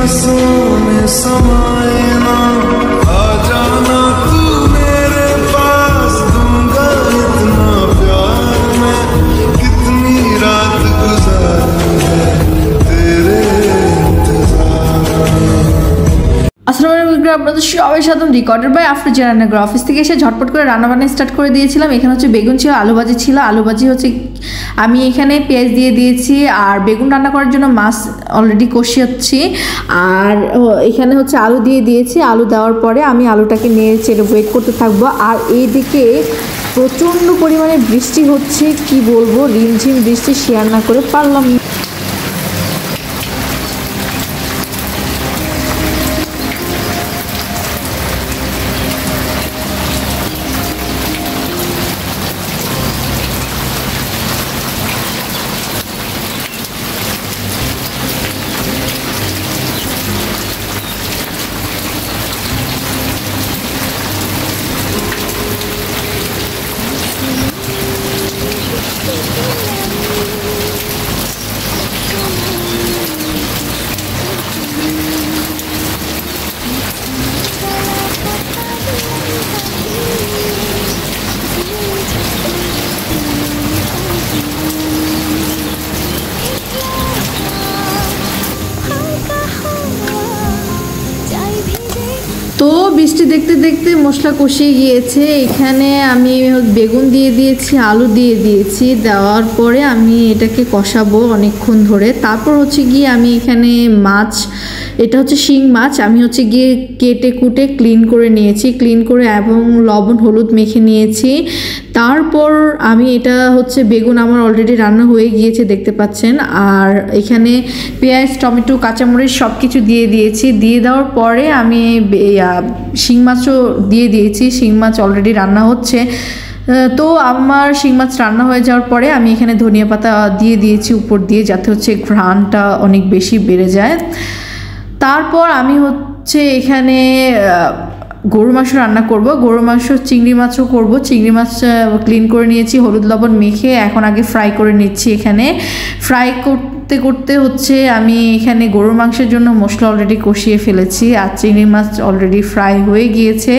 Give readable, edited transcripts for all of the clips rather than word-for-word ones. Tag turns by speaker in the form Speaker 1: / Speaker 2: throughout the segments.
Speaker 1: सांसों में समाए ना, आ जाना तू मेरे पास, दूंगा इतना प्यार मैं, कितनी रात गुजारी है तेरे इंतजार में।
Speaker 2: আসসালামু আলাইকুম, আপনাদের সবাই সাথে রেকর্ডেড বাই আফরোজা রান্নাঘর অফিস থেকে এসে ঝটপট করে রান্না বান্না স্টার্ট করে দিয়েছিলাম। এখানে হচ্ছে বেগুন ছিল, আলু ভাজি ছিল। আলু ভাজি হচ্ছে আমি এখানে পেঁয়াজ দিয়ে দিয়েছি, আর বেগুন রান্না করার জন্য মাছ অলরেডি কষিয়েছি। আর এখানে হচ্ছে আলু দিয়ে দিয়েছি। আলু দেওয়ার পরে আমি আলুটাকে নিয়ে চেড়ে ওয়েট করতে থাকবো। আর এইদিকে প্রচণ্ড পরিমাণে বৃষ্টি হচ্ছে, কি বলবো, রিমঝিম বৃষ্টি, শেয়ার না করে পারলাম না। তো বৃষ্টি দেখতে দেখতে মশলা কষিয়ে গিয়েছে। এখানে আমি বেগুন দিয়ে দিয়েছি, আলু দিয়ে দিয়েছি। দেওয়ার পরে আমি এটাকে কষাবো অনেকক্ষণ ধরে। তারপর হচ্ছে গিয়ে আমি এখানে মাছ, এটা হচ্ছে শিং মাছ, আমি হচ্ছে গিয়ে কেটে কুটে ক্লিন করে নিয়েছি, ক্লিন করে এবং লবণ হলুদ মেখে নিয়েছি। তারপর আমি এটা হচ্ছে বেগুন আমার অলরেডি রান্না হয়ে গিয়েছে দেখতে পাচ্ছেন। আর এখানে পেঁয়াজ, টমেটো, কাঁচামরিচ সব কিছু দিয়ে দিয়েছি। দিয়ে দেওয়ার পরে আমি শিং মাছও দিয়ে দিয়েছি। শিং মাছ অলরেডি রান্না হচ্ছে। তো আমার শিং মাছ রান্না হয়ে যাওয়ার পরে আমি এখানে ধনিয়া পাতা দিয়ে দিয়েছি উপর দিয়ে, যাতে হচ্ছে ঘ্রাণটা অনেক বেশি বেড়ে যায়। তারপর আমি হচ্ছে এখানে গরুর মাংস রান্না করব। গরুর মাংস, চিংড়ি মাছও করব। চিংড়ি মাছ ক্লিন করে নিয়েছি, হলুদ লবণ মেখে এখন আগে ফ্রাই করে নিচ্ছি। এখানে ফ্রাই করতে করতে হচ্ছে আমি এখানে গরুর মাংসের জন্য মশলা অলরেডি কষিয়ে ফেলেছি, আর চিংড়ি মাছ অলরেডি ফ্রাই হয়ে গিয়েছে।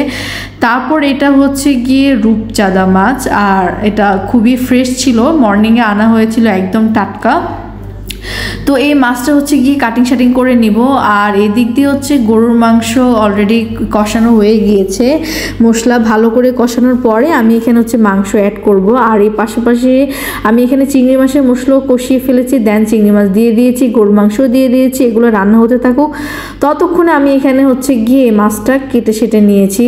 Speaker 2: তারপর এটা হচ্ছে গিয়ে রূপচাঁদা মাছ, আর এটা খুবই ফ্রেশ ছিল, মর্নিংয়ে আনা হয়েছিল, একদম টাটকা। তো এই মাছটা হচ্ছে গিয়ে কাটিং শাটিং করে নিব। আর এদিক দিয়ে হচ্ছে গরুর মাংস অলরেডি কষানো হয়ে গিয়েছে। মশলা ভালো করে কষানোর পরে আমি এখানে হচ্ছে মাংস অ্যাড করব। আর এই পাশাপাশি আমি এখানে চিংড়ি মাছের মশলাও কষিয়ে ফেলেছি, দেন চিংড়ি মাছ দিয়ে দিয়েছি, গরুর মাংসও দিয়ে দিয়েছি। এগুলো রান্না হতে থাকুক, ততক্ষণে আমি এখানে হচ্ছে গিয়ে মাছটা কেটে সেটে নিয়েছি।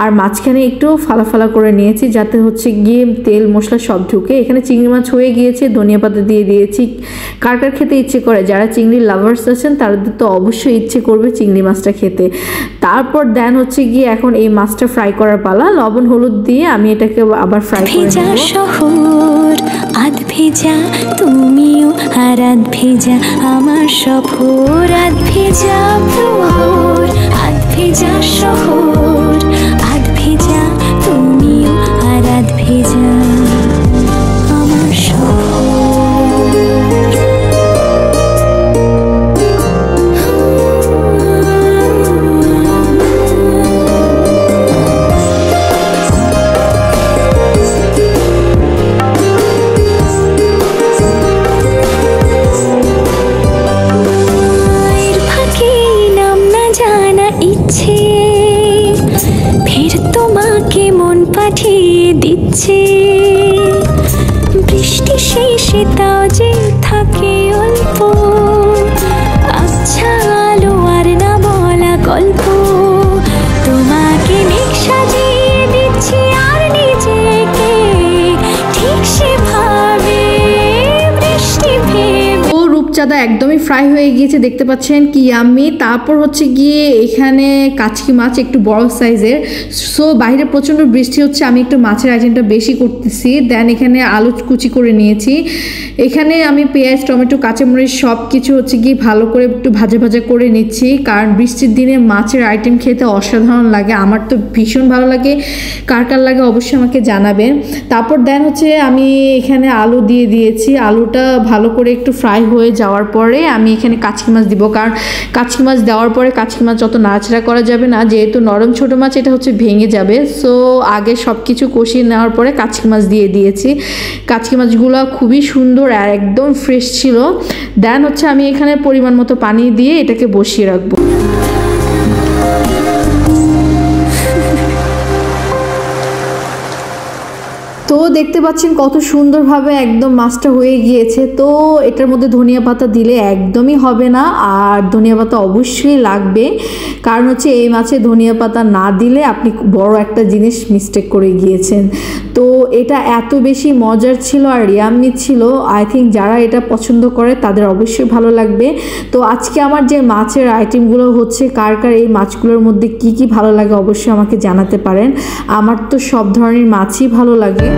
Speaker 2: আর মাঝখানে একটু ফালা ফালা করে নিয়েছি, যাতে হচ্ছে গিয়ে তেল মশলা সব ঢুকে। এখানে চিংড়ি মাছ হয়ে গিয়েছে, ধনিয়া পাতা দিয়ে দিয়েছি। কার কার খেতে ইচ্ছে করে, যারা চিংড়ি লাভার্স আছেন তাদের তো অবশ্যই ইচ্ছে করবে চিংড়ি মাছটা খেতে। তারপর দেন হচ্ছে গিয়ে এখন এই মাছটা ফ্রাই করার পালা। লবণ হলুদ দিয়ে আমি এটাকে আবার ফ্রাই করে নেব।
Speaker 3: শহর আধ ভেজা, তুমিও আর আধ ভেজা, আমার সফর আধ ভেজা প্রহর, আধ ভেজা শহর আধ ভেজা, তুমিও আর আধ ভেজা, আমার শহর। বৃষ্টি শেষে তাও যে থাকে অল্প, আচ্ছা আলো আর না বলা গল্প, তোমাকে মেঘ সাজিয়ে দিচ্ছি আর নিজেকে ঠিক সেভাবে বৃষ্টি ভেবে।
Speaker 2: ও রূপচাঁদা একদমই ফ্রাই হয়ে গিয়েছে দেখতে পাচ্ছেন, কি আমি। তারপর হচ্ছে গিয়ে এখানে কাচকি মাছ একটু বড় সাইজের। সো বাইরে প্রচণ্ড বৃষ্টি হচ্ছে, আমি একটু মাছের আইটেমটা বেশি করতেছি। দেন এখানে আলু কুচি করে নিয়েছি। এখানে আমি পেঁয়াজ, টমেটো, কাঁচামরিচ সব কিছু হচ্ছে গিয়ে ভালো করে একটু ভাজা ভাজা করে নিচ্ছি, কারণ বৃষ্টির দিনে মাছের আইটেম খেতে অসাধারণ লাগে। আমার তো ভীষণ ভালো লাগে, কার কার লাগে অবশ্যই আমাকে জানাবেন। তারপর দেন হচ্ছে আমি এখানে আলু দিয়ে দিয়েছি। আলুটা ভালো করে একটু ফ্রাই হয়ে যাওয়ার দেওয়ার পরে আমি এখানে কাচকি মাছ দিব, কারণ কাচকি মাছ দেওয়ার পরে কাচকি মাছ যত নাড়াচাড়া করা যাবে না, যেহেতু নরম ছোট মাছ এটা হচ্ছে ভেঙে যাবে। সো আগে সব কিছু কষিয়ে নেওয়ার পরে কাচকি মাছ দিয়ে দিয়েছি। কাচকি মাছগুলো খুবই সুন্দর আর একদম ফ্রেশ ছিল। দেন হচ্ছে আমি এখানে পরিমাণ মতো পানি দিয়ে এটাকে বসিয়ে রাখবো। তো দেখতে পাচ্ছেন কত সুন্দরভাবে একদম মাছটা হয়ে গিয়েছে। তো এটার মধ্যে ধনিয়া পাতা দিলে একদমই হবে না, আর ধনিয়া পাতা অবশ্যই লাগবে, কারণ হচ্ছে এই মাছে ধনিয়া পাতা না দিলে আপনি বড় একটা জিনিস মিস্টেক করে গিয়েছেন। তো এটা এত বেশি মজার ছিল আর ইয়াম্মি ছিল, আই থিঙ্ক যারা এটা পছন্দ করে তাদের অবশ্যই ভালো লাগবে। তো আজকে আমার যে মাছের আইটেমগুলো হচ্ছে, কার কার এই মাছগুলোর মধ্যে কি কি ভালো লাগে অবশ্যই আমাকে জানাতে পারেন। আমার তো সব ধরনের মাছই ভালো লাগে।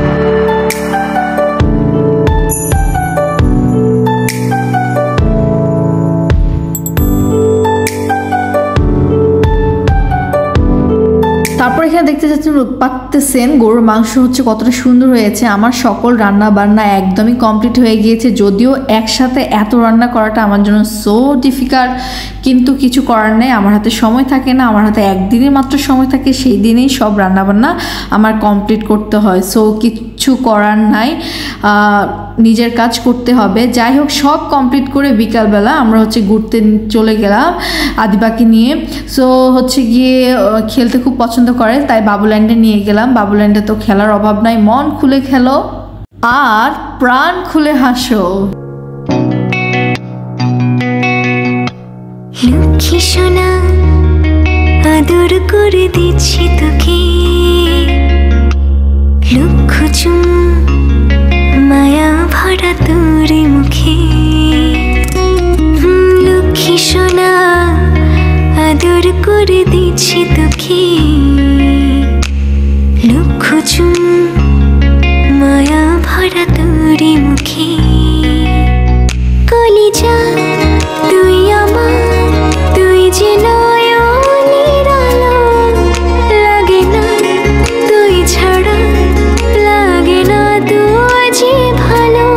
Speaker 2: তারপর এখানে দেখতে পাচ্ছেন গরুর মাংস হচ্ছে কতটা সুন্দর হয়েছে। আমার সকল রান্না বান্না একদমই কমপ্লিট হয়ে গিয়েছে, যদিও একসাথে এত রান্না করাটা আমার জন্য সো ডিফিকাল্ট, কিন্তু কিছু করার নেই, আমার হাতে সময় থাকে না, আমার হাতে একদিনের মাত্র সময় থাকে, সেই দিনেই সব রান্না বান্না আমার কমপ্লিট করতে হয়। সো কিচ্ছু করার নাই, নিজের কাজ করতে হবে। যাই হোক, সব কমপ্লিট করে বিকালবেলা আমরা হচ্ছে ঘুরতে চলে গেলাম আদিবাকে নিয়ে। সো হচ্ছে গিয়ে খেলতে খুব পছন্দ করে, তাই বাবুল্যান্ডে নিয়ে গেলাম। বাবুল্যান্ডে তো খেলার অভাব নাই, মন খুলে খেলো আর প্রাণ খুলে হাসো।
Speaker 3: লক্ষ্মী সোনা আদর করে দিচ্ছি তোকে, লক্ষ চুম মায়া ভরা তোর মুখে। লক্ষ্মী সোনা আদর করে দিচ্ছি তোকে, লক্ষ চুম মায়া ভরা তোর মুখে। কলিজা তুই আমার, তুই যে নয়নের আলো, লাগে না তুই ছাড়া, লাগে না তুই যে ভালো।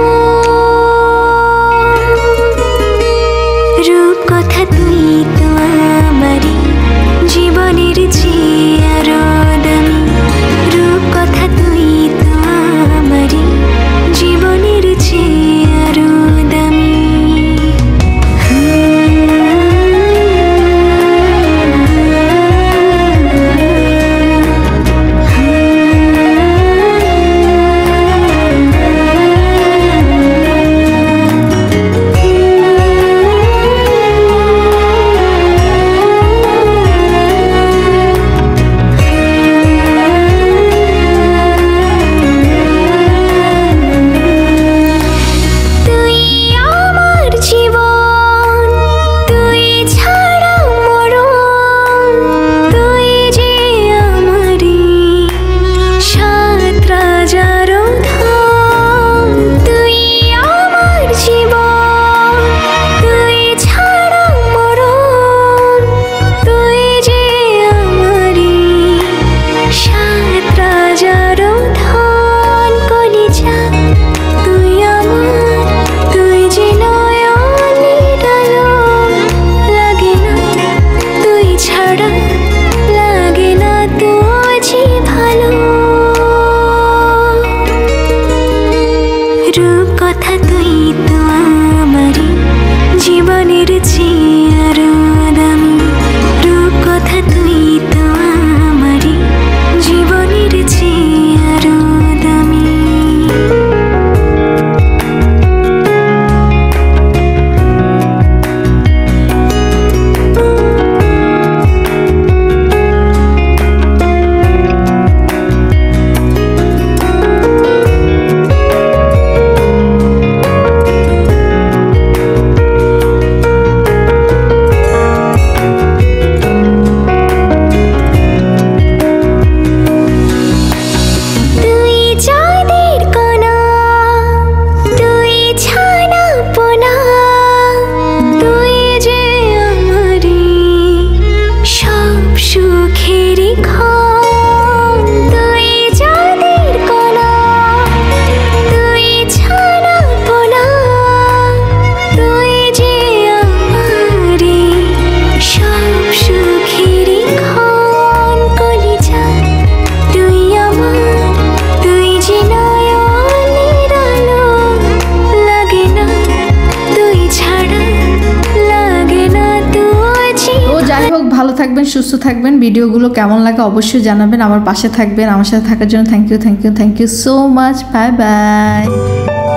Speaker 2: সুস্থ থাকবেন। ভিডিওগুলো কেমন লাগে অবশ্যই জানাবেন, আমার পাশে থাকবেন। আমার সাথে থাকার জন্য thank you so much. Bye by.